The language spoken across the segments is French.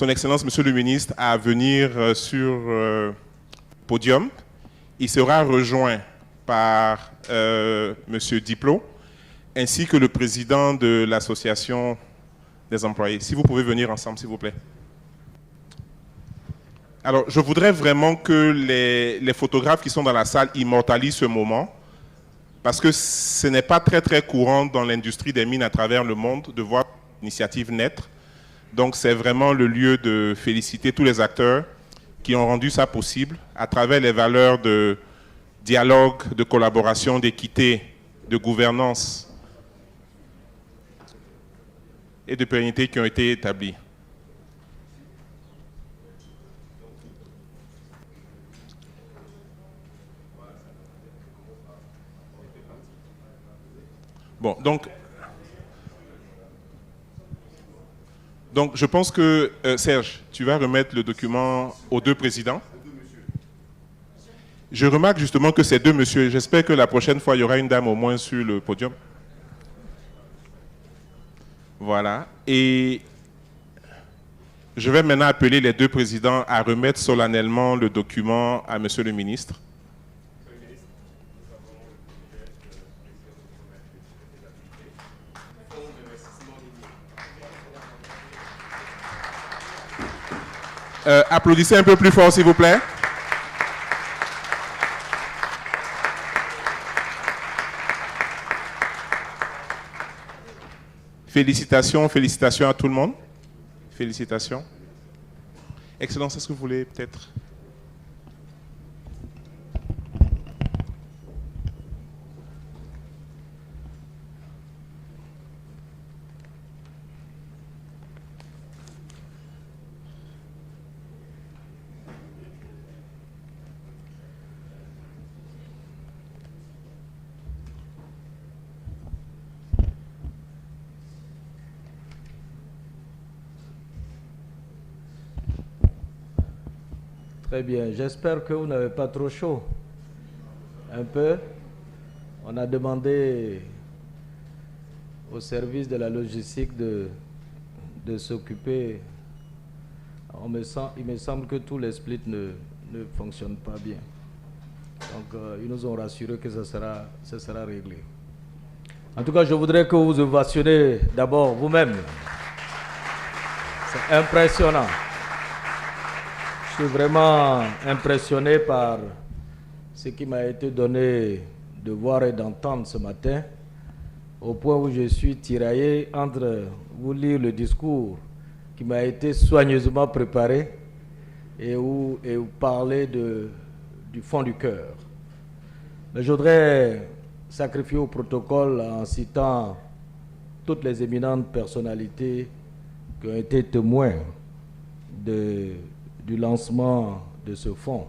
Son Excellence, Monsieur le Ministre, à venir sur le podium. Il sera rejoint par Monsieur Diplot, ainsi que le président de l'association des employés. Si vous pouvez venir ensemble, s'il vous plaît. Alors, je voudrais vraiment que les photographes qui sont dans la salle immortalisent ce moment, parce que ce n'est pas très courant dans l'industrie des mines à travers le monde de voir l'initiative naître. Donc, c'est vraiment le lieu de féliciter tous les acteurs qui ont rendu ça possible à travers les valeurs de dialogue, de collaboration, d'équité, de gouvernance et de pérennité qui ont été établies. Bon, donc je pense que, Serge, tu vas remettre le document aux deux présidents. Je remarque justement que c'est deux messieurs. J'espère que la prochaine fois, il y aura une dame au moins sur le podium. Voilà. Et je vais maintenant appeler les deux présidents à remettre solennellement le document à Monsieur le ministre. Applaudissez un peu plus fort, s'il vous plaît. Félicitations, félicitations à tout le monde. Félicitations. Excellence, est-ce que vous voulez peut-être... Très bien, j'espère que vous n'avez pas trop chaud. Un peu. On a demandé au service de la logistique de s'occuper. Il me semble que tous les splits ne fonctionnent pas bien. Donc ils nous ont rassuré que ça sera réglé. En tout cas, je voudrais que vous ovationnez d'abord vous-même. C'est impressionnant. Je suis vraiment impressionné par ce qui m'a été donné de voir et d'entendre ce matin, au point où je suis tiraillé entre vous lire le discours qui m'a été soigneusement préparé et où parler du fond du cœur. Mais je voudrais sacrifier au protocole en citant toutes les éminentes personnalités qui ont été témoins du lancement de ce fonds,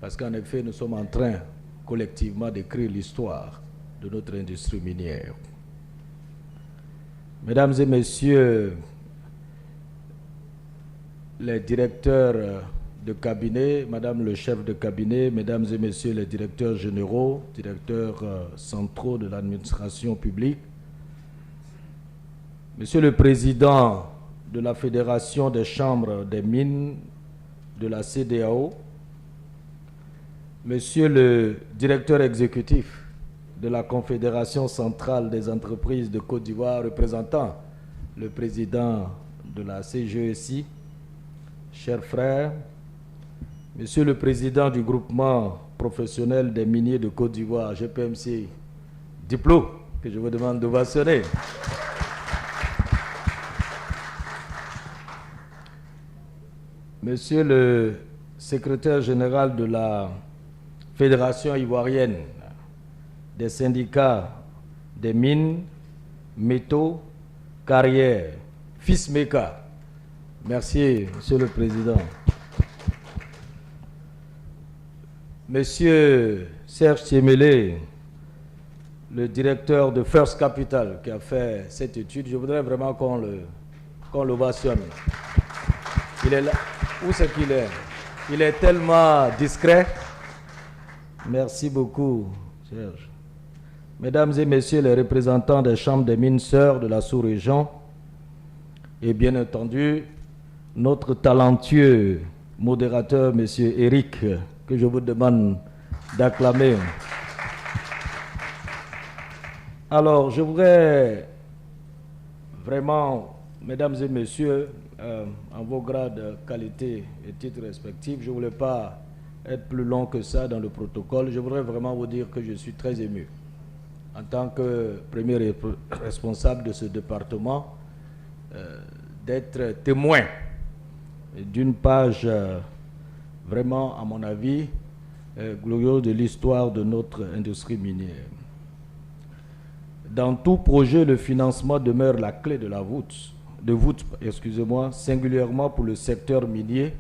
parce qu'en effet, nous sommes en train collectivement d'écrire l'histoire de notre industrie minière. Mesdames et messieurs les directeurs de cabinet, madame le chef de cabinet, mesdames et messieurs les directeurs généraux, directeurs centraux de l'administration publique, monsieur le président de la Fédération des chambres des mines de la CEDEAO, monsieur le directeur exécutif de la Confédération centrale des entreprises de Côte d'Ivoire, représentant le président de la CGECI, chers frères, monsieur le président du groupement professionnel des miniers de Côte d'Ivoire, GPMC, Diplot, que je vous demande d'ovationner. Monsieur le secrétaire général de la Fédération ivoirienne des syndicats des mines, métaux, carrières, FISMECA. Merci, Monsieur le Président. Monsieur Serge Thiemele, le directeur de First Capital qui a fait cette étude, je voudrais vraiment qu'on l'ovationne. Il est là. Où c'est qu'il est? Il est tellement discret. Merci beaucoup, Serge. Mesdames et messieurs les représentants des chambres des mines sœurs de la sous-région, et bien entendu, notre talentueux modérateur, M. Eric, que je vous demande d'acclamer. Alors, je voudrais vraiment, mesdames et messieurs, en vos grades, qualités et titres respectifs, je ne voulais pas être plus long que ça dans le protocole. Je voudrais vraiment vous dire que je suis très ému en tant que premier responsable de ce département, d'être témoin d'une page vraiment, à mon avis, glorieuse de l'histoire de notre industrie minière. Dans tout projet, le financement demeure la clé de la voûte, singulièrement pour le secteur minier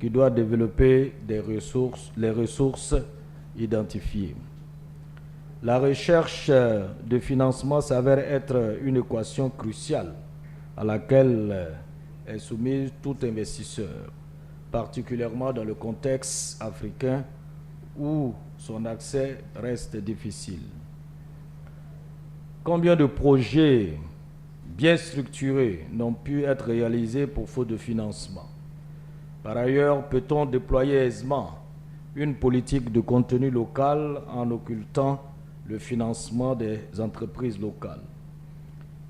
qui doit développer les ressources identifiées. La recherche de financement s'avère être une équation cruciale à laquelle est soumis tout investisseur, particulièrement dans le contexte africain où son accès reste difficile. Combien de projets bien structurés n'ont pu être réalisés pour faute de financement? Par ailleurs, peut-on déployer aisément une politique de contenu local en occultant le financement des entreprises locales?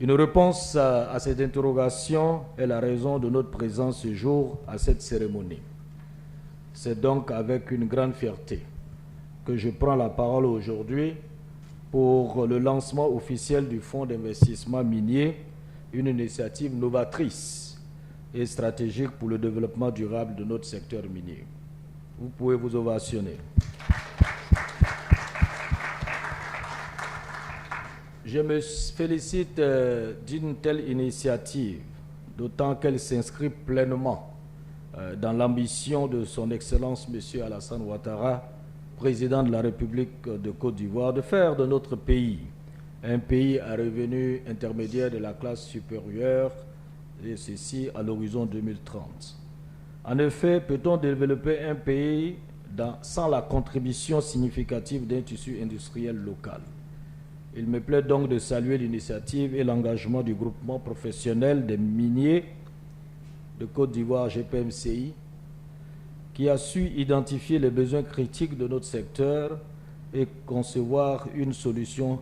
Une réponse à cette interrogation est la raison de notre présence ce jour à cette cérémonie. C'est donc avec une grande fierté que je prends la parole aujourd'hui pour le lancement officiel du Fonds d'investissement minier, une initiative novatrice et stratégique pour le développement durable de notre secteur minier. Vous pouvez vous ovationner. Je me félicite d'une telle initiative, d'autant qu'elle s'inscrit pleinement dans l'ambition de son Excellence M. Alassane Ouattara, président de la République de Côte d'Ivoire, de faire de notre pays un pays à revenu intermédiaire de la classe supérieure, et ceci à l'horizon 2030. En effet, peut-on développer un pays sans la contribution significative d'un tissu industriel local? Il me plaît donc de saluer l'initiative et l'engagement du groupement professionnel des miniers de Côte d'Ivoire, GPMCI, qui a su identifier les besoins critiques de notre secteur et concevoir une solution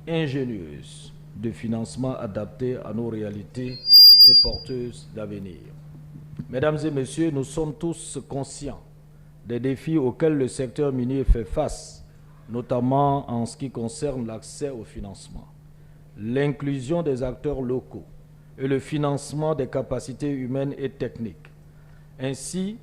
ingénieuse de financement adaptée à nos réalités et porteuse d'avenir. Mesdames et messieurs, nous sommes tous conscients des défis auxquels le secteur minier fait face, notamment en ce qui concerne l'accès au financement, l'inclusion des acteurs locaux et le financement des capacités humaines et techniques. Ainsi,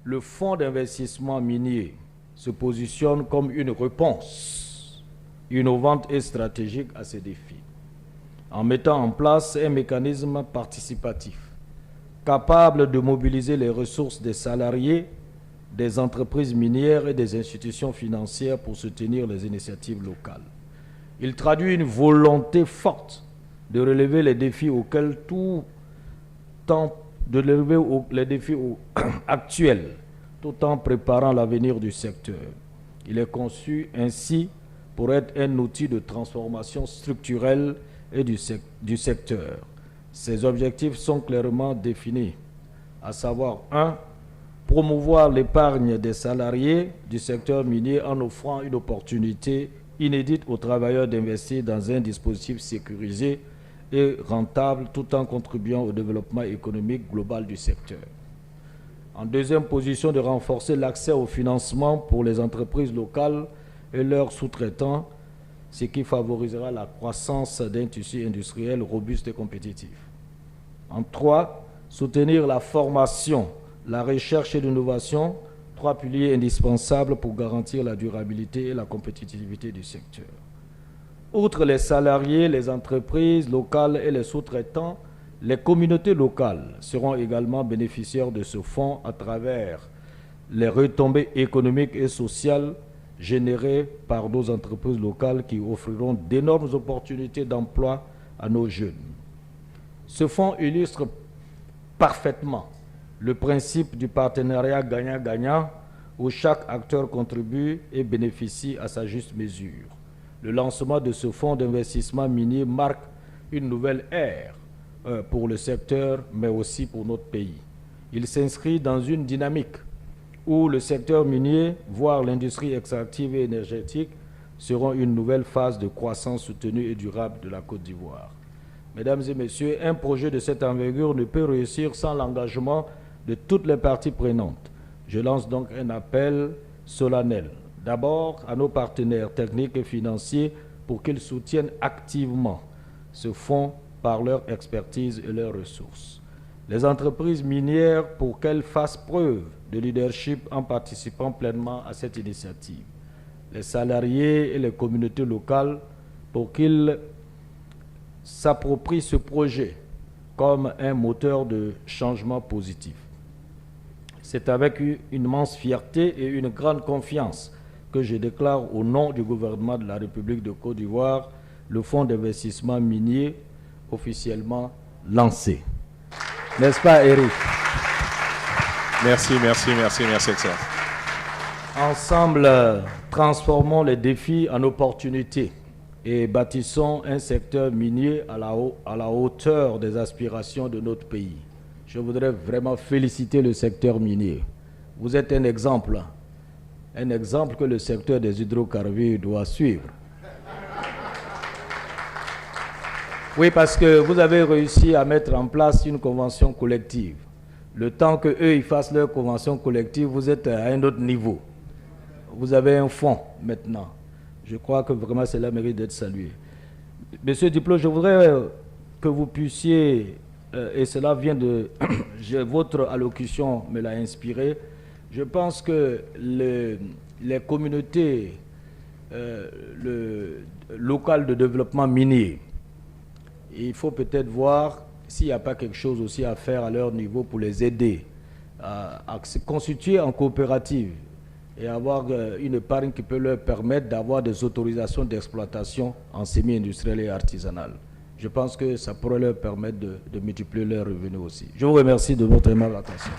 le Fonds d'investissement minier se positionne comme une réponse innovante et stratégique à ces défis, en mettant en place un mécanisme participatif capable de mobiliser les ressources des salariés, des entreprises minières et des institutions financières pour soutenir les initiatives locales. Il traduit une volonté forte de relever les défis auxquels actuels, tout en préparant l'avenir du secteur. Il est conçu ainsi pour être un outil de transformation structurelle et du secteur. Ses objectifs sont clairement définis, à savoir 1. Promouvoir l'épargne des salariés du secteur minier en offrant une opportunité inédite aux travailleurs d'investir dans un dispositif sécurisé et rentable tout en contribuant au développement économique global du secteur. En deuxième position, de renforcer l'accès au financement pour les entreprises locales et leurs sous-traitants, ce qui favorisera la croissance d'un tissu industriel robuste et compétitif. En 3, soutenir la formation, la recherche et l'innovation, 3 piliers indispensables pour garantir la durabilité et la compétitivité du secteur. Outre les salariés, les entreprises locales et les sous-traitants, les communautés locales seront également bénéficiaires de ce fonds à travers les retombées économiques et sociales générées par nos entreprises locales qui offriront d'énormes opportunités d'emploi à nos jeunes. Ce fonds illustre parfaitement le principe du partenariat gagnant-gagnant où chaque acteur contribue et bénéficie à sa juste mesure. Le lancement de ce fonds d'investissement minier marque une nouvelle ère pour le secteur, mais aussi pour notre pays. Il s'inscrit dans une dynamique où le secteur minier, voire l'industrie extractive et énergétique, seront une nouvelle phase de croissance soutenue et durable de la Côte d'Ivoire. Mesdames et messieurs, un projet de cette envergure ne peut réussir sans l'engagement de toutes les parties prenantes. Je lance donc un appel solennel, d'abord à nos partenaires techniques et financiers pour qu'ils soutiennent activement ce fonds par leur expertise et leurs ressources. Les entreprises minières pour qu'elles fassent preuve de leadership en participant pleinement à cette initiative. Les salariés et les communautés locales pour qu'ils s'approprient ce projet comme un moteur de changement positif. C'est avec une immense fierté et une grande confiance que je déclare au nom du gouvernement de la République de Côte d'Ivoire le fonds d'investissement minier officiellement lancé. N'est-ce pas, Eric? Merci, Excellence. Ensemble, transformons les défis en opportunités et bâtissons un secteur minier à la hauteur des aspirations de notre pays. Je voudrais vraiment féliciter le secteur minier. Vous êtes un exemple que le secteur des hydrocarbures doit suivre. Oui, parce que vous avez réussi à mettre en place une convention collective. Le temps qu'eux ils fassent leur convention collective, vous êtes à un autre niveau. Vous avez un fonds maintenant. Je crois que vraiment cela mérite d'être salué. Monsieur Diplo, je voudrais que vous puissiez, et cela vient de... votre allocution me l'a inspiré. Je pense que les communautés locales de développement minier, il faut peut-être voir s'il n'y a pas quelque chose aussi à faire à leur niveau pour les aider à se constituer en coopérative et avoir une épargne qui peut leur permettre d'avoir des autorisations d'exploitation en semi-industriel et artisanal. Je pense que ça pourrait leur permettre de multiplier leurs revenus aussi. Je vous remercie de votre aimable attention.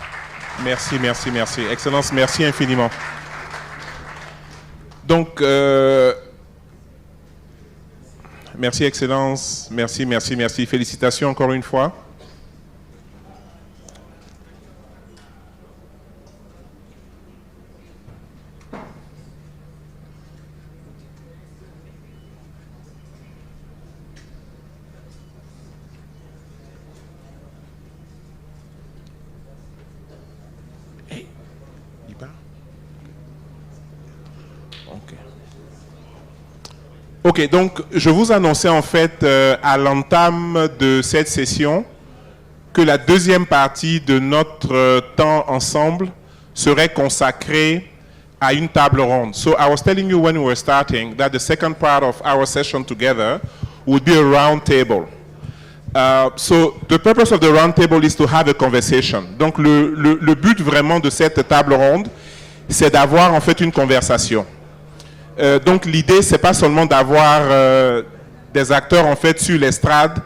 Merci. Excellence, merci infiniment. Donc, merci Excellence, merci. Félicitations encore une fois. Ok, donc je vous annonçais en fait à l'entame de cette session que la deuxième partie de notre temps ensemble serait consacrée à une table ronde. So I was telling you when we were starting that the second part of our session together would be a round table. So the purpose of the round table is to have a conversation. Donc le but vraiment de cette table ronde, c'est d'avoir en fait une conversation. Donc l'idée, c'est pas seulement d'avoir des acteurs en fait sur l'estrade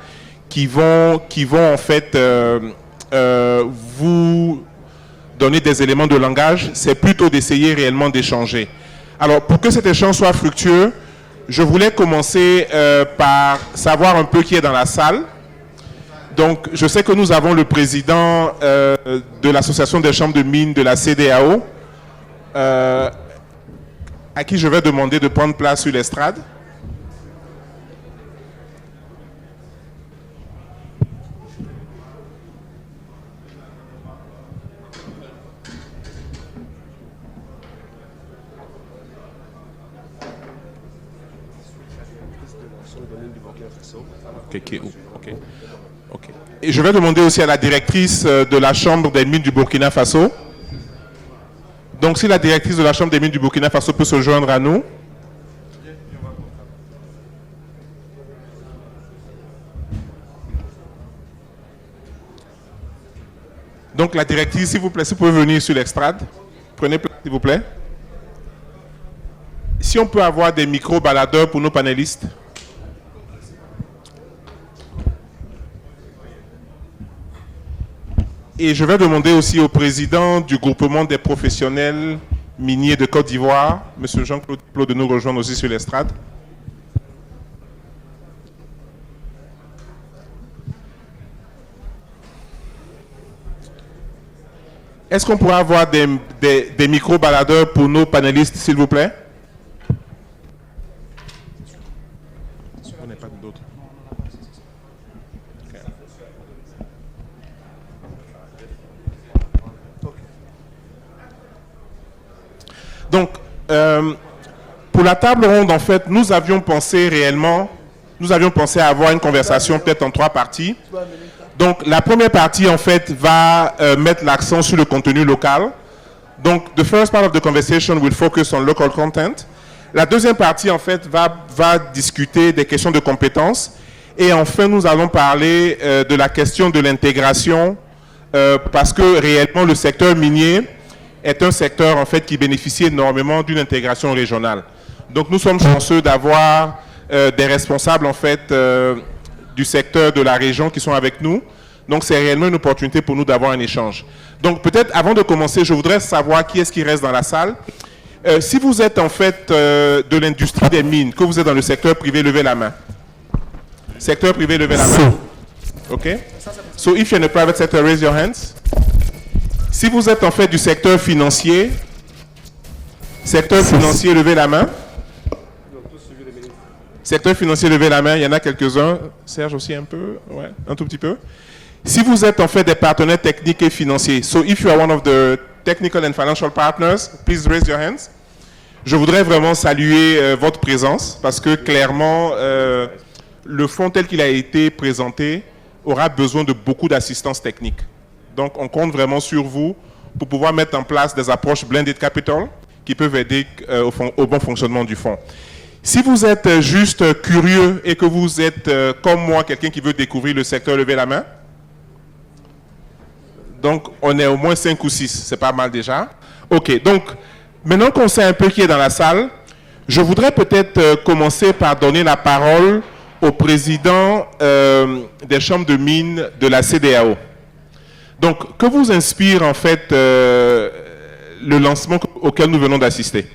qui vont en fait vous donner des éléments de langage, c'est plutôt d'essayer réellement d'échanger. Alors pour que cet échange soit fructueux, je voulais commencer par savoir un peu qui est dans la salle. Donc je sais que nous avons le président de l'association des chambres de mines de la CEDEAO, à qui je vais demander de prendre place sur l'estrade. Ok. Et je vais demander aussi à la directrice de la Chambre des mines du Burkina Faso. Donc, si la directrice de la Chambre des mines du Burkina Faso peut se joindre à nous. Donc, la directrice, s'il vous plaît, si vous pouvez venir sur l'estrade. Prenez place, s'il vous plaît. Si on peut avoir des micros baladeurs pour nos panélistes. Et je vais demander aussi au président du groupement des professionnels miniers de Côte d'Ivoire, M. Jean-Claude Diplo, de nous rejoindre aussi sur l'estrade. Est-ce qu'on pourrait avoir des micro-baladeurs pour nos panélistes, s'il vous plaît? On n'a pas d'autres. Donc, pour la table ronde, en fait, nous avions pensé à avoir une conversation peut-être en 3 parties. Donc, la première partie, en fait, va mettre l'accent sur le contenu local. Donc, the first part of the conversation will focus on local content. La deuxième partie, en fait, va discuter des questions de compétences. Et enfin, nous allons parler de la question de l'intégration, parce que réellement, le secteur minier est un secteur, en fait, qui bénéficie énormément d'une intégration régionale. Donc, nous sommes chanceux d'avoir des responsables, en fait, du secteur de la région qui sont avec nous. Donc, c'est réellement une opportunité pour nous d'avoir un échange. Donc, peut-être, avant de commencer, je voudrais savoir qui est-ce qui reste dans la salle. Si vous êtes, en fait, de l'industrie des mines, que vous êtes dans le secteur privé, levez la main. Secteur privé, levez la main. OK? So, if you're in the private sector, raise your hands. Si vous êtes, en fait, du secteur financier, levez la main. Secteur financier, levez la main. Il y en a quelques-uns. Serge aussi un peu. Ouais, un tout petit peu. Si vous êtes en fait des partenaires techniques et financiers, so if you are one of the technical and financial partners, please raise your hands. Je voudrais vraiment saluer votre présence parce que clairement, le fonds tel qu'il a été présenté aura besoin de beaucoup d'assistance technique. Donc, on compte vraiment sur vous pour pouvoir mettre en place des approches blended capital qui peuvent aider au bon fonctionnement du fonds. Si vous êtes juste curieux et que vous êtes, comme moi, quelqu'un qui veut découvrir le secteur, levez la main. Donc, on est au moins 5 ou 6, c'est pas mal déjà. OK, donc, maintenant qu'on sait un peu qui est dans la salle, je voudrais peut-être commencer par donner la parole au président des chambres de mines de la CEDEAO. Donc, que vous inspire en fait le lancement auquel nous venons d'assister?